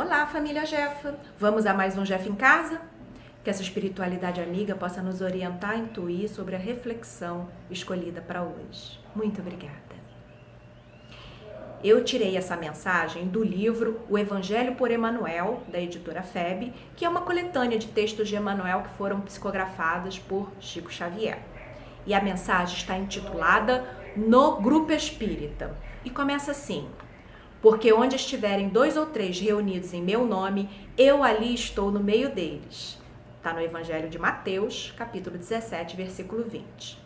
Olá, família Jefa! Vamos a mais um Jefa em Casa? Que essa espiritualidade amiga possa nos orientar a intuir sobre a reflexão escolhida para hoje. Muito obrigada. Eu tirei essa mensagem do livro O Evangelho por Emmanuel, da editora FEB, que é uma coletânea de textos de Emmanuel que foram psicografados por Chico Xavier. E a mensagem está intitulada No Grupo Espírita e começa assim: porque onde estiverem 2 ou 3 reunidos em meu nome, eu ali estou no meio deles. Está no Evangelho de Mateus, capítulo 17, versículo 20.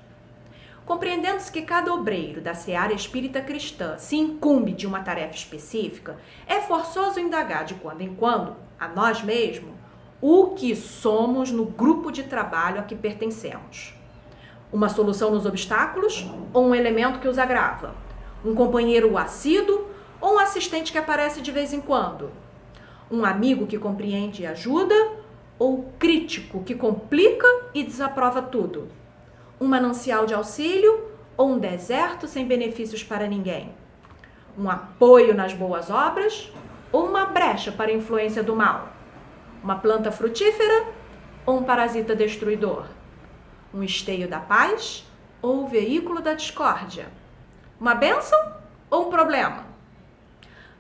Compreendendo-se que cada obreiro da seara espírita cristã se incumbe de uma tarefa específica, é forçoso indagar de quando em quando, a nós mesmos, o que somos no grupo de trabalho a que pertencemos. Uma solução nos obstáculos ou um elemento que os agrava? Um companheiro assíduo ou um assistente que aparece de vez em quando? Um amigo que compreende e ajuda? Ou crítico que complica e desaprova tudo? Um manancial de auxílio ou um deserto sem benefícios para ninguém? Um apoio nas boas obras ou uma brecha para a influência do mal? Uma planta frutífera ou um parasita destruidor? Um esteio da paz ou o veículo da discórdia? Uma bênção ou um problema?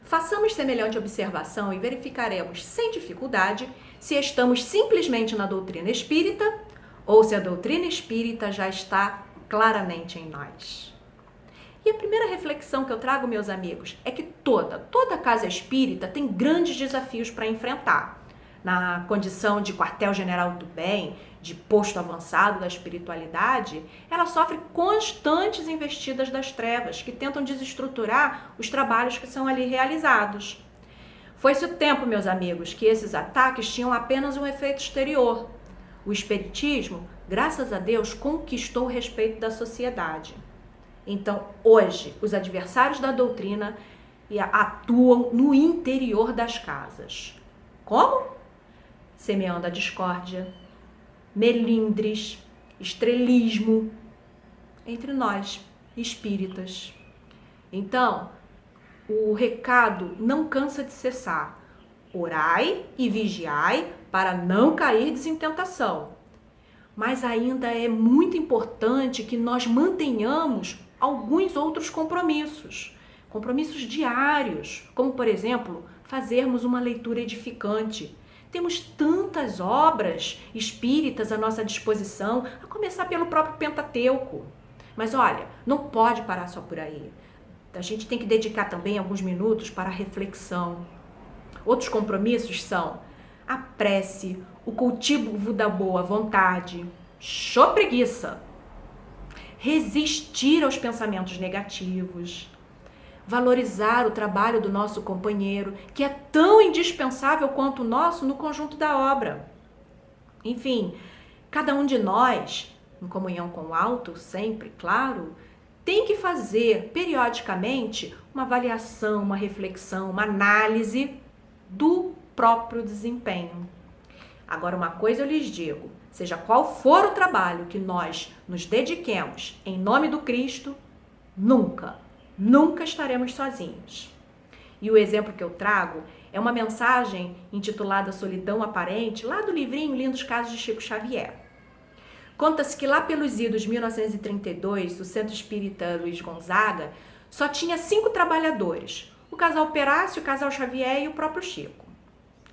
Façamos semelhante observação e verificaremos sem dificuldade se estamos simplesmente na doutrina espírita ou se a doutrina espírita já está claramente em nós. E a primeira reflexão que eu trago, meus amigos, é que toda casa espírita tem grandes desafios para enfrentar. Na condição de quartel-general do bem, de posto avançado da espiritualidade, ela sofre constantes investidas das trevas que tentam desestruturar os trabalhos que são ali realizados. Foi-se o tempo, meus amigos, que esses ataques tinham apenas um efeito exterior. O espiritismo, graças a Deus, conquistou o respeito da sociedade. Então, hoje, os adversários da doutrina atuam no interior das casas. Como? Semeando a discórdia, melindres, estrelismo entre nós, espíritas. Então, o recado não cansa de cessar. Orai e vigiai para não cairdes em tentação. Mas ainda é muito importante que nós mantenhamos alguns outros compromissos. Compromissos diários, como, por exemplo, fazermos uma leitura edificante. Temos tantas obras espíritas à nossa disposição, a começar pelo próprio Pentateuco. Mas olha, não pode parar só por aí. A gente tem que dedicar também alguns minutos para a reflexão. Outros compromissos são a prece, o cultivo da boa vontade, show preguiça, resistir aos pensamentos negativos, valorizar o trabalho do nosso companheiro, que é tão indispensável quanto o nosso no conjunto da obra. Enfim, cada um de nós, em comunhão com o alto, sempre, claro, tem que fazer periodicamente uma avaliação, uma reflexão, uma análise do próprio desempenho. Agora, uma coisa eu lhes digo, seja qual for o trabalho que nós nos dediquemos em nome do Cristo, nunca estaremos sozinhos. E o exemplo que eu trago é uma mensagem intitulada Solidão Aparente, lá do livrinho Lindos Casos de Chico Xavier. Conta-se que lá pelos idos de 1932, o Centro Espírita Luiz Gonzaga só tinha 5 trabalhadores, o casal Perácio, o casal Xavier e o próprio Chico.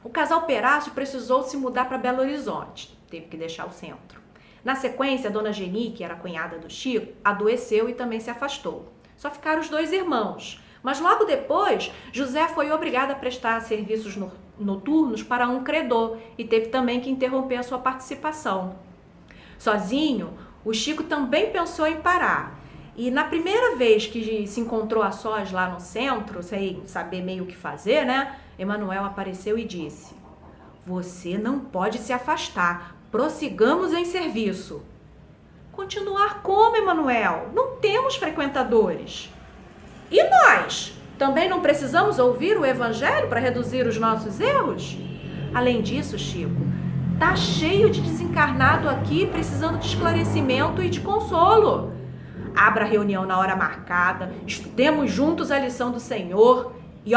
O casal Perácio precisou se mudar para Belo Horizonte, teve que deixar o centro. Na sequência, a dona Geni, que era a cunhada do Chico, adoeceu e também se afastou. Só ficaram os 2 irmãos. Mas logo depois, José foi obrigado a prestar serviços noturnos para um credor e teve também que interromper a sua participação. Sozinho, o Chico também pensou em parar. E na primeira vez que se encontrou a sós lá no centro, sem saber meio o que fazer, né? Emmanuel apareceu e disse: você não pode se afastar, prossigamos em serviço. Continuar como, Emmanuel? Não temos frequentadores. E nós? Também não precisamos ouvir o Evangelho para reduzir os nossos erros? Além disso, Chico, tá cheio de desencarnado aqui precisando de esclarecimento e de consolo. Abra a reunião na hora marcada, estudemos juntos a lição do Senhor e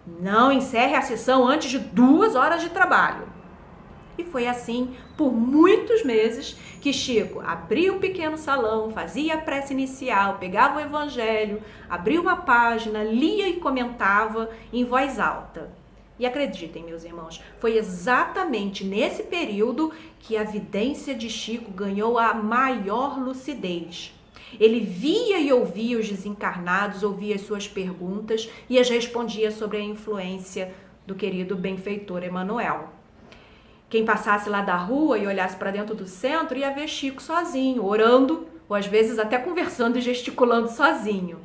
Não encerre a sessão antes de 2 horas de trabalho. E foi assim por muitos meses que Chico abria o pequeno salão, fazia a prece inicial, pegava o evangelho, abria uma página, lia e comentava em voz alta. E acreditem, meus irmãos, foi exatamente nesse período que a vidência de Chico ganhou a maior lucidez. Ele via e ouvia os desencarnados, ouvia as suas perguntas e as respondia sobre a influência do querido benfeitor Emmanuel. Quem passasse lá da rua e olhasse para dentro do centro ia ver Chico sozinho, orando, ou às vezes até conversando e gesticulando sozinho.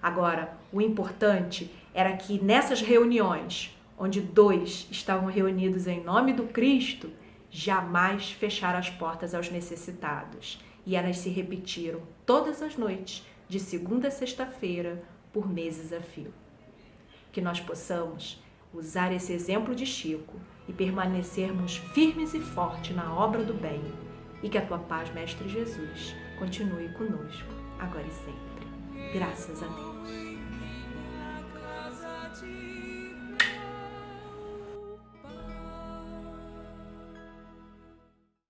Agora, o importante era que nessas reuniões, onde 2 estavam reunidos em nome do Cristo, jamais fecharam as portas aos necessitados. E elas se repetiram todas as noites, de segunda a sexta-feira, por meses a fio. Que nós possamos usar esse exemplo de Chico e permanecermos firmes e fortes na obra do bem. E que a tua paz, Mestre Jesus, continue conosco, agora e sempre. Graças a Deus.